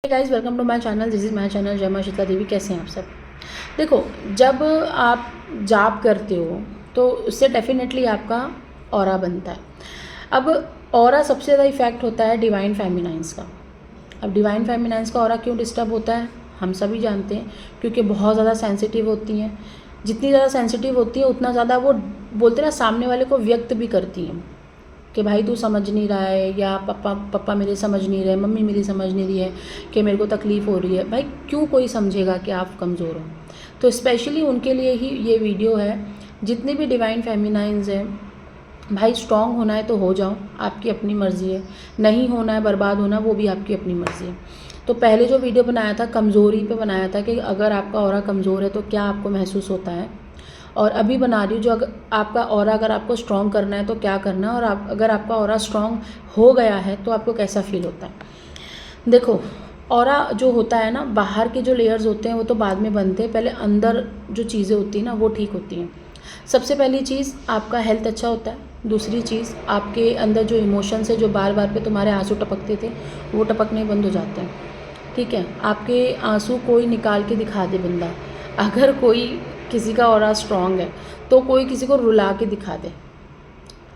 Guys welcome to my channel, this is my channel Jai Maa Sheetla देवी। कैसे हैं आप सब। देखो, जब आप जाप करते हो तो उससे डेफिनेटली आपका ऑरा बनता है। अब ऑरा सबसे ज़्यादा इफेक्ट होता है डिवाइन फेमिनाइंस का। अब डिवाइन फेमिनाइंस का ऑरा क्यों डिस्टर्ब होता है हम सभी जानते हैं, क्योंकि बहुत ज़्यादा सेंसिटिव होती हैं। जितनी ज़्यादा सेंसिटिव होती है उतना ज़्यादा वो बोलते ना सामने वाले को व्यक्त भी करती हैं कि भाई तू समझ नहीं रहा है, या पापा मेरे समझ नहीं रहे, मम्मी मेरी समझ नहीं रही है कि मेरे को तकलीफ़ हो रही है। भाई क्यों कोई समझेगा कि आप कमज़ोर हो। तो स्पेशली उनके लिए ही ये वीडियो है। जितने भी डिवाइन फेमिनाइंस हैं, भाई स्ट्रॉन्ग होना है तो हो जाओ, आपकी अपनी मर्ज़ी है। नहीं होना है, बर्बाद होना, वो भी आपकी अपनी मर्ज़ी है। तो पहले जो वीडियो बनाया था कमज़ोरी पे बनाया था कि अगर आपका ऑरा कमज़ोर है तो क्या आपको महसूस होता है, और अभी बना रही हूँ जो आपका ऑरा अगर आपको स्ट्रॉन्ग करना है तो क्या करना है, और अगर आपका ऑरा स्ट्रॉन्ग हो गया है तो आपको कैसा फील होता है। देखो, ऑरा जो होता है ना, बाहर के जो लेयर्स होते हैं वो तो बाद में बनते हैं, पहले अंदर जो चीज़ें होती हैं ना वो ठीक होती हैं। सबसे पहली चीज़ आपका हेल्थ अच्छा होता है। दूसरी चीज़ आपके अंदर जो इमोशंस है, जो बार बार पे तुम्हारे आंसू टपकते थे वो टपकने बंद हो जाते हैं। ठीक है, आपके आंसू कोई निकाल के दिखा दे बंदा, अगर कोई किसी का ऑरा स्ट्रॉन्ग है तो कोई किसी को रुला के दिखा दे,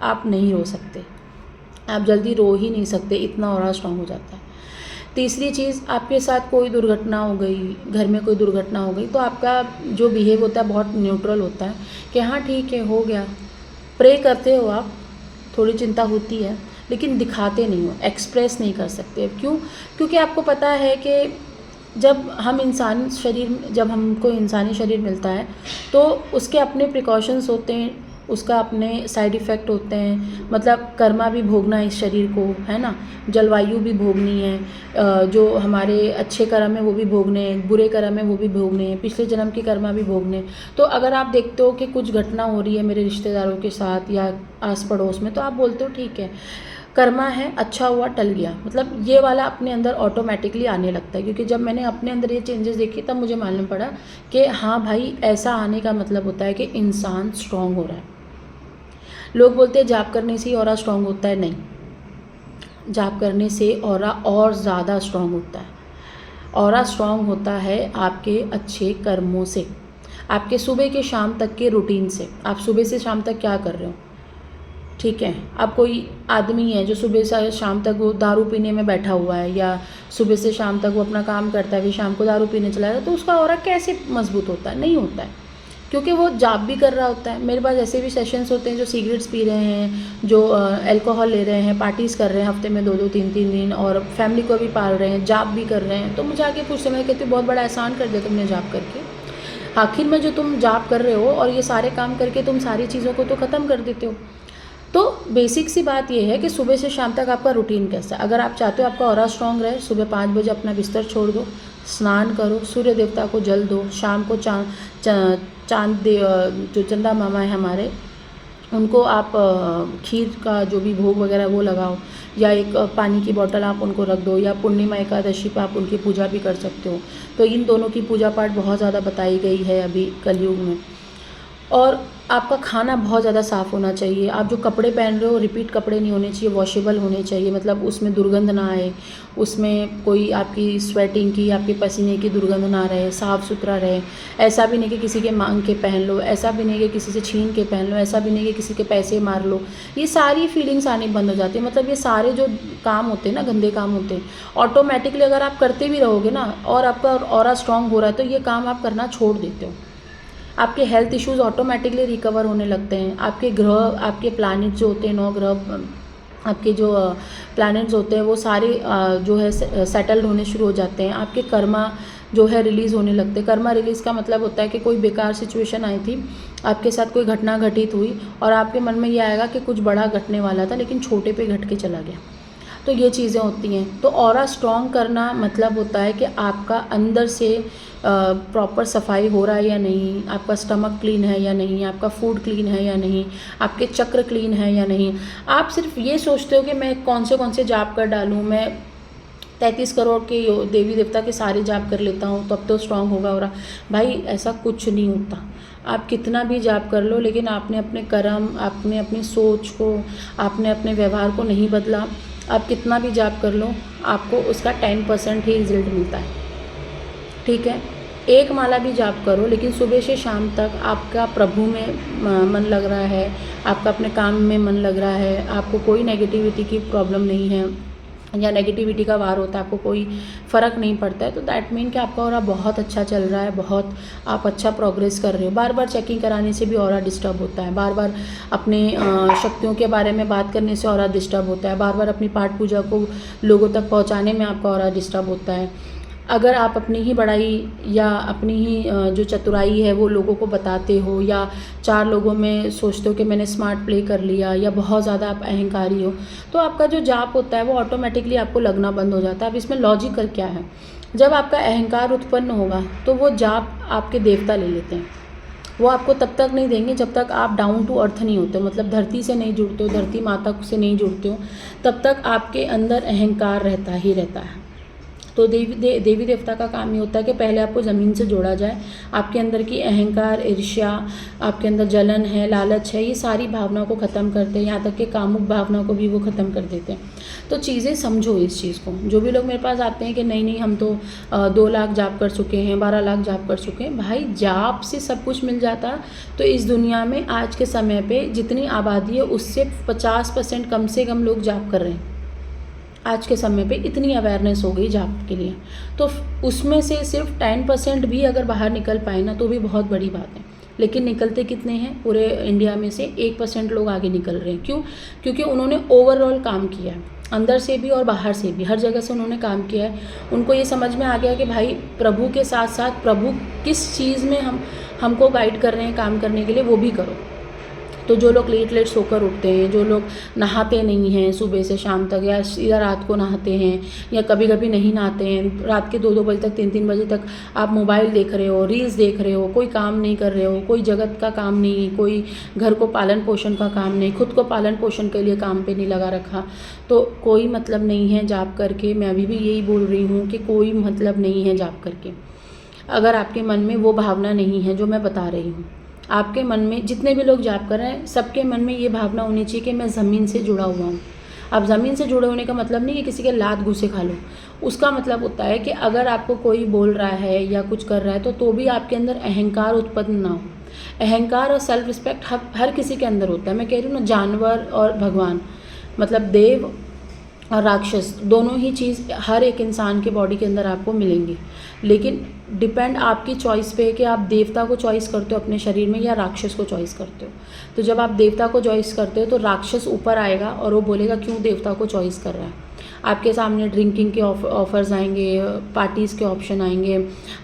आप नहीं रो सकते, आप जल्दी रो ही नहीं सकते, इतना ऑरा स्ट्रॉन्ग हो जाता है। तीसरी चीज़, आपके साथ कोई दुर्घटना हो गई, घर में कोई दुर्घटना हो गई, तो आपका जो बिहेव होता है बहुत न्यूट्रल होता है कि हाँ ठीक है हो गया। प्रे करते हो आप, थोड़ी चिंता होती है लेकिन दिखाते नहीं हो, एक्सप्रेस नहीं कर सकते। क्यों? क्योंकि आपको पता है कि जब हमको इंसानी शरीर मिलता है तो उसके अपने प्रिकॉशंस होते हैं, उसका अपने साइड इफ़ेक्ट होते हैं। मतलब कर्मा भी भोगना है इस शरीर को, है ना, जलवायु भी भोगनी है, जो हमारे अच्छे कर्म है वो भी भोगने हैं, बुरे कर्म है वो भी भोगने हैं, पिछले जन्म के कर्मा भी भोगने हैं। तो अगर आप देखते हो कि कुछ घटना हो रही है मेरे रिश्तेदारों के साथ या आस पड़ोस में, तो आप बोलते हो ठीक है कर्मा है, अच्छा हुआ टल गया। मतलब ये वाला अपने अंदर ऑटोमेटिकली आने लगता है। क्योंकि जब मैंने अपने अंदर ये चेंजेस देखी तब मुझे मालूम पड़ा कि हाँ भाई, ऐसा आने का मतलब होता है कि इंसान स्ट्रांग हो रहा है। लोग बोलते हैं जाप करने से ही ऑरा स्ट्रांग होता है, नहीं, जाप करने से ऑरा और ज़्यादा स्ट्रांग होता है। ऑरा स्ट्रांग होता है आपके अच्छे कर्मों से, आपके सुबह के शाम तक के रूटीन से। आप सुबह से शाम तक क्या कर रहे हो, ठीक है। अब कोई आदमी है जो सुबह से शाम तक वो दारू पीने में बैठा हुआ है, या सुबह से शाम तक वो अपना काम करता है, फिर शाम को दारू पीने चला जाता है, तो उसका ऑरा कैसे मजबूत होता है? नहीं होता है, क्योंकि वो जाप भी कर रहा होता है। मेरे पास ऐसे भी सेशंस होते हैं जो सिगरेट्स पी रहे हैं, जो अल्कोहल ले रहे हैं, पार्टीज़ कर रहे हैं हफ्ते में 2-2 3-3 दिन, और फैमिली को भी पाल रहे हैं, जाप भी कर रहे हैं। तो मुझे आके पूछते, मैं कहती हूँ बहुत बड़ा एहसान कर दिया तुमने जाप करके। आखिर में जो तुम जाप कर रहे हो और ये सारे काम करके तुम सारी चीज़ों को तो ख़त्म कर देते हो। तो बेसिक सी बात यह है कि सुबह से शाम तक आपका रूटीन कैसा है। अगर आप चाहते हो आपका ऑरा स्ट्रॉन्ग रहे, सुबह 5 बजे अपना बिस्तर छोड़ दो, स्नान करो, सूर्य देवता को जल दो, शाम को चांद जो चंदा मामा है हमारे, उनको आप खीर का जो भी भोग वगैरह वो लगाओ, या एक पानी की बोतल आप उनको रख दो, या पूर्णिमा एकादशी पर आप उनकी पूजा भी कर सकते हो। तो इन दोनों की पूजा पाठ बहुत ज़्यादा बताई गई है अभी कलयुग में। और आपका खाना बहुत ज़्यादा साफ़ होना चाहिए। आप जो कपड़े पहन रहे हो रिपीट कपड़े नहीं होने चाहिए, वॉशेबल होने चाहिए। मतलब उसमें दुर्गंध ना आए, उसमें कोई आपकी स्वेटिंग की, आपके पसीने की दुर्गंध ना रहे, साफ़ सुथरा रहे। ऐसा भी नहीं कि किसी के मांग के पहन लो, ऐसा भी नहीं कि किसी से छीन के पहन लो, ऐसा भी नहीं कि किसी के पैसे मार लो। ये सारी फीलिंग्स आनी बंद हो जाती है। मतलब ये सारे जो काम होते हैं ना, गंदे काम होते हैं, ऑटोमेटिकली अगर आप करते भी रहोगे ना और आपका ऑरा स्ट्रॉन्ग हो रहा है तो ये काम आप करना छोड़ देते हो। आपके हेल्थ इश्यूज़ ऑटोमेटिकली रिकवर होने लगते हैं। आपके ग्रह, आपके प्लैनेट जो होते हैं, 9 ग्रह, आपके जो प्लैनेट्स होते हैं वो सारे जो है सेटल्ड होने शुरू हो जाते हैं। आपके कर्मा जो है रिलीज़ होने लगते हैं। कर्मा रिलीज़ का मतलब होता है कि कोई बेकार सिचुएशन आई थी, आपके साथ कोई घटना घटित हुई और आपके मन में ये आएगा कि कुछ बड़ा घटने वाला था लेकिन छोटे पे घट के चला गया। तो ये चीज़ें होती हैं। तो ऑरा स्ट्रॉन्ग करना मतलब होता है कि आपका अंदर से प्रॉपर सफाई हो रहा है या नहीं, आपका स्टमक क्लीन है या नहीं, आपका फूड क्लीन है या नहीं, आपके चक्र क्लीन है या नहीं। आप सिर्फ ये सोचते हो कि मैं कौन से जाप कर डालूँ, मैं 33 करोड़ के देवी देवता के सारे जाप कर लेता हूँ तब तो स्ट्रांग होगा ऑरा। भाई ऐसा कुछ नहीं होता। आप कितना भी जाप कर लो, लेकिन आपने अपने कर्म, आपने अपनी सोच को, आपने अपने व्यवहार को नहीं बदला, आप कितना भी जाप कर लो, आपको उसका 10% ही रिजल्ट मिलता है, ठीक है। एक माला भी जाप करो, लेकिन सुबह से शाम तक आपका प्रभु में मन लग रहा है, आपका अपने काम में मन लग रहा है, आपको कोई नेगेटिविटी की प्रॉब्लम नहीं है या नेगेटिविटी का वार होता है, आपको कोई फ़र्क नहीं पड़ता है, तो दैट मीन कि आपका ऑरा बहुत अच्छा चल रहा है, बहुत आप अच्छा प्रोग्रेस कर रहे हो। बार बार चेकिंग कराने से भी ऑरा डिस्टर्ब होता है, बार बार अपने शक्तियों के बारे में बात करने से ऑरा डिस्टर्ब होता है, बार बार अपनी पाठ पूजा को लोगों तक पहुंचाने में आपका ऑरा डिस्टर्ब होता है। अगर आप अपनी ही बड़ाई या अपनी ही जो चतुराई है वो लोगों को बताते हो, या 4 लोगों में सोचते हो कि मैंने स्मार्ट प्ले कर लिया, या बहुत ज़्यादा आप अहंकारी हो, तो आपका जो जाप होता है वो ऑटोमेटिकली आपको लगना बंद हो जाता है। अब इसमें लॉजिकल क्या है, जब आपका अहंकार उत्पन्न होगा तो वो जाप आपके देवता ले लेते हैं, वो आपको तब तक नहीं देंगे जब तक आप डाउन टू अर्थ नहीं होते हो, मतलब धरती से नहीं जुड़ते हो, धरती माता से नहीं जुड़ते हो, तब तक आपके अंदर अहंकार रहता ही रहता है। तो देवी देवता का काम ये होता है कि पहले आपको ज़मीन से जोड़ा जाए, आपके अंदर की अहंकार, ईर्ष्या, आपके अंदर जलन है, लालच है, ये सारी भावनाओं को ख़त्म करते हैं, यहाँ तक कि कामुक भावनाओं को भी वो ख़त्म कर देते हैं। तो चीज़ें समझो इस चीज़ को। जो भी लोग मेरे पास आते हैं कि नहीं हम तो 2 लाख जाप कर चुके हैं, 12 लाख जाप कर चुके हैं, भाई जाप से सब कुछ मिल जाता। तो इस दुनिया में आज के समय पर जितनी आबादी है उससे 50% कम से कम लोग जाप कर रहे हैं। आज के समय पे इतनी अवेयरनेस हो गई जाप के लिए, तो उसमें से सिर्फ 10% भी अगर बाहर निकल पाए ना तो भी बहुत बड़ी बात है। लेकिन निकलते कितने हैं? पूरे इंडिया में से 1% लोग आगे निकल रहे हैं। क्यों? क्योंकि उन्होंने ओवरऑल काम किया है, अंदर से भी और बाहर से भी, हर जगह से उन्होंने काम किया है। उनको ये समझ में आ गया कि भाई प्रभु के साथ साथ प्रभु किस चीज़ में हमको गाइड कर रहे हैं काम करने के लिए, वो भी करो। तो जो लोग लेट सोकर उठते हैं, जो लोग नहाते नहीं हैं सुबह से शाम तक, या सीधा रात को नहाते हैं, या कभी कभी नहीं नहाते हैं, रात के 2-2 बजे तक 3-3 बजे तक आप मोबाइल देख रहे हो, रील्स देख रहे हो, कोई काम नहीं कर रहे हो, कोई जगत का काम नहीं, कोई घर को पालन पोषण का काम नहीं, खुद को पालन पोषण के लिए काम पे नहीं लगा रखा, तो कोई मतलब नहीं है जाप करके। मैं अभी भी यही बोल रही हूँ कि कोई मतलब नहीं है जाप करके, अगर आपके मन में वो भावना नहीं है जो मैं बता रही हूँ। आपके मन में जितने भी लोग जाप कर रहे हैं, सबके मन में ये भावना होनी चाहिए कि मैं ज़मीन से जुड़ा हुआ हूँ। अब ज़मीन से जुड़े होने का मतलब नहीं है किसी के लात घूसे खा लो, उसका मतलब होता है कि अगर आपको कोई बोल रहा है या कुछ कर रहा है तो भी आपके अंदर अहंकार उत्पन्न ना हो। अहंकार और सेल्फ रिस्पेक्ट हर किसी के अंदर होता है। मैं कह रही हूँ ना, जानवर और भगवान, मतलब देव और राक्षस, दोनों ही चीज़ हर एक इंसान के बॉडी के अंदर आपको मिलेंगी, लेकिन डिपेंड आपकी चॉइस पे है कि आप देवता को चॉइस करते हो अपने शरीर में या राक्षस को चॉइस करते हो। तो जब आप देवता को चॉइस करते हो तो राक्षस ऊपर आएगा और वो बोलेगा क्यों देवता को चॉइस कर रहा है। आपके सामने ड्रिंकिंग के ऑफर्स आएंगे, पार्टीज़ के ऑप्शन आएंगे,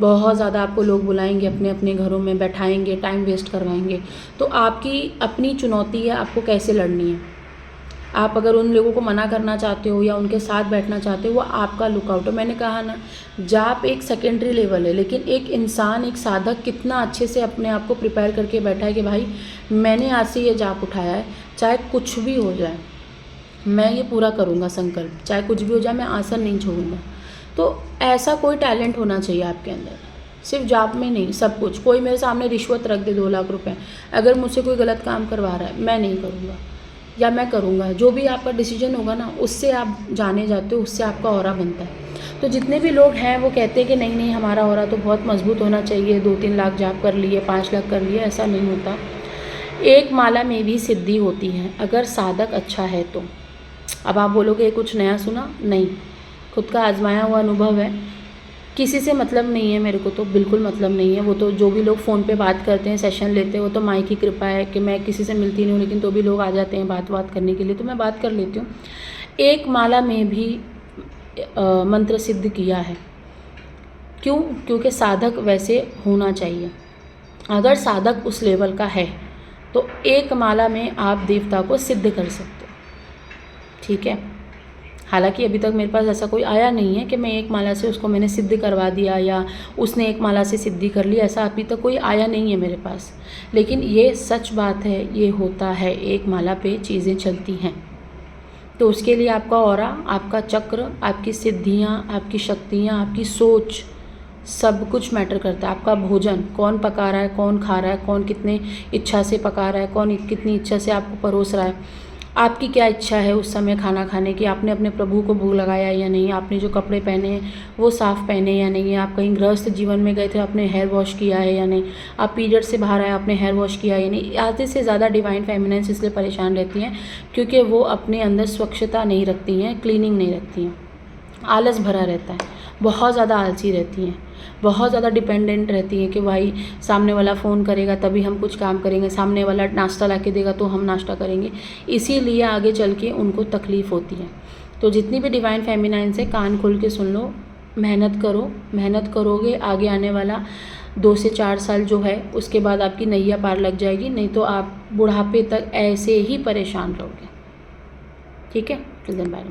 बहुत ज़्यादा आपको लोग बुलाएंगे, अपने अपने घरों में बैठाएंगे, टाइम वेस्ट करवाएंगे। तो आपकी अपनी चुनौती है आपको कैसे लड़नी है। आप अगर उन लोगों को मना करना चाहते हो या उनके साथ बैठना चाहते हो, वो आपका लुकआउट है। मैंने कहा ना, जाप एक सेकेंडरी लेवल है, लेकिन एक इंसान, एक साधक कितना अच्छे से अपने आप को प्रिपेयर करके बैठा है कि भाई मैंने आज से ये जाप उठाया है, चाहे कुछ भी हो जाए मैं ये पूरा करूँगा संकल्प, चाहे कुछ भी हो जाए मैं आसन नहीं छोड़ूंगा। तो ऐसा कोई टैलेंट होना चाहिए आपके अंदर, सिर्फ जाप में नहीं, सब कुछ। कोई मेरे सामने रिश्वत रख दे 2 लाख रुपए, अगर मुझसे कोई गलत काम करवा रहा है, मैं नहीं करूँगा या मैं करूँगा। जो भी आपका डिसीजन होगा ना, उससे आप जाने जाते हो, उससे आपका ऑरा बनता है। तो जितने भी लोग हैं वो कहते हैं कि नहीं हमारा ऑरा तो बहुत मजबूत होना चाहिए, 2-3 लाख जाप कर लिए, 5 लाख कर लिए, ऐसा नहीं होता। एक माला में भी सिद्धि होती है अगर साधक अच्छा है तो। अब आप बोलोगे कुछ नया सुना, नहीं, खुद का आजमाया हुआ अनुभव है। किसी से मतलब नहीं है मेरे को, तो बिल्कुल मतलब नहीं है। वो तो जो भी लोग फ़ोन पे बात करते हैं, सेशन लेते हैं, वो तो माई की कृपा है कि मैं किसी से मिलती नहीं हूँ, लेकिन तो भी लोग आ जाते हैं बात करने के लिए, तो मैं बात कर लेती हूँ। एक माला में भी मंत्र सिद्ध किया है। क्यों? क्योंकि साधक वैसे होना चाहिए। अगर साधक उस लेवल का है तो एक माला में आप देवता को सिद्ध कर सकते हो, ठीक है। हालांकि अभी तक मेरे पास ऐसा कोई आया नहीं है कि मैं एक माला से उसको मैंने सिद्ध करवा दिया या उसने एक माला से सिद्धि कर ली, ऐसा अभी तक कोई आया नहीं है मेरे पास। लेकिन ये सच बात है, ये होता है, एक माला पे चीज़ें चलती हैं। तो उसके लिए आपका ऑरा, आपका चक्र, आपकी सिद्धियाँ, आपकी शक्तियाँ, आपकी सोच, सब कुछ मैटर करता है। आपका भोजन कौन पका रहा है, कौन खा रहा है, कौन कितने इच्छा से पका रहा है, कौन कितनी इच्छा से आपको परोस रहा है, आपकी क्या इच्छा है उस समय खाना खाने की, आपने अपने प्रभु को भोग लगाया या नहीं, आपने जो कपड़े पहने हैं वो साफ़ पहने या नहीं, आप कहीं गृहस्थ जीवन में गए थे, आपने हेयर वॉश किया है या नहीं, आप पीरियड से बाहर आए, आपने हेयर वॉश किया या नहीं। आधे से ज़्यादा डिवाइन फेमिनाइन्स इसलिए परेशान रहती हैं क्योंकि वो अपने अंदर स्वच्छता नहीं रखती हैं, क्लीनिंग नहीं रखती हैं, आलस भरा रहता है, बहुत ज़्यादा आलसी रहती हैं, बहुत ज़्यादा डिपेंडेंट रहती हैं कि भाई सामने वाला फ़ोन करेगा तभी हम कुछ काम करेंगे, सामने वाला नाश्ता ला के देगा तो हम नाश्ता करेंगे, इसीलिए आगे चल के उनको तकलीफ़ होती है। तो जितनी भी डिवाइन फेमिनाइन्स है कान खोल के सुन लो, मेहनत करो, मेहनत करोगे आगे आने वाला 2 से 4 साल जो है उसके बाद आपकी नैया पार लग जाएगी, नहीं तो आप बुढ़ापे तक ऐसे ही परेशान रहोगे। ठीक है, टिल देन बाय।